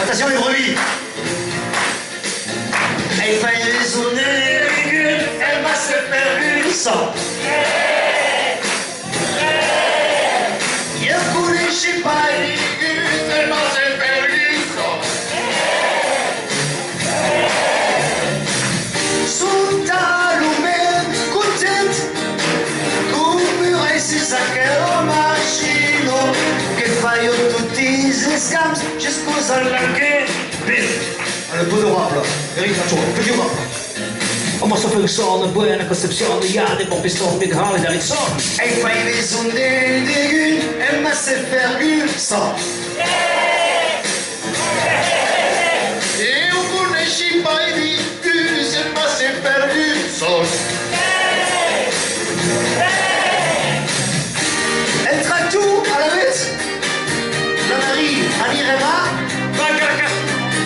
Attention les brebis. Elle fait résonner les gueules, elle va se faire une sang. Il coule, je sais pas, les gueules, elle va se faire une sang. Sous ta lume, contente, come si sa che lo macino, che fai tutti i scams, ci scusa anche bene. Le peu de rap là, Eric Nacho, que du rap. Om man så fungerar en buena konception, ja det var bestått mycket härligt där liksom. Elle fait les ondes des gueules, elle m'a se faire une sang. Et on connaît pas les gueules, elle m'a se faire une sang. Elle traque tout à la bête. La Marie, Anirema,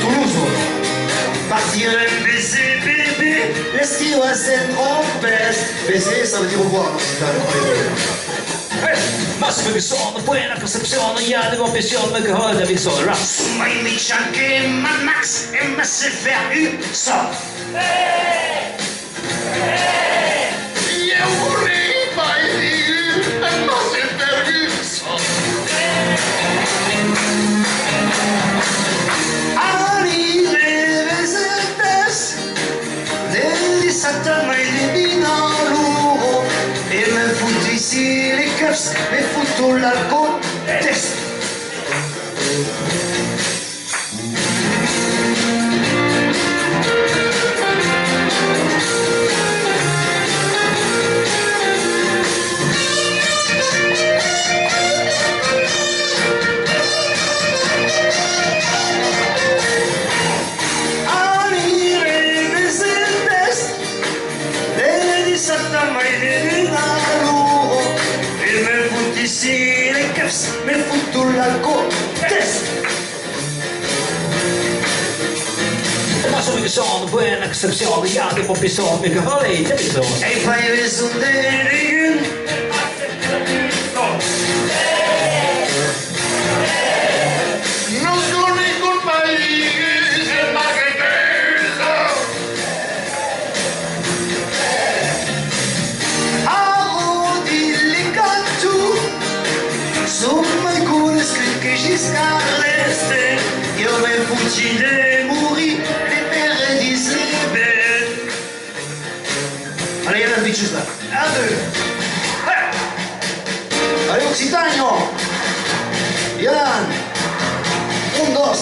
Toulouse. Partir un baiser bébé, l'esquive à cette trompette. Baiser, ça veut dire au revoir. Man så fungerar en buena konception, ja det var bestått mycket härligt där liksom. Summa i mitt chanke, man max, elle m'a se faire une sang. Et me foutent ici les cuffs, les photos, la côte, test. Ici les cuffs, mais foutu l'alcool, test. Man så fungerar en buena konception, ja det var bestått mycket härligt där liksom. Elle fait les ondes des gueules. Non sono i compagni, c'est ma gueule. Arrondi les cantus. Insomma, con che ci scarreste, io me fucile muri, le perre di sebe. Allez, il y a la bitches là. Un, deux. Allez, Occitano. Yann. Un, dos.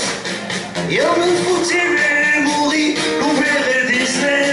Io me fucile muri, le perre di sebe.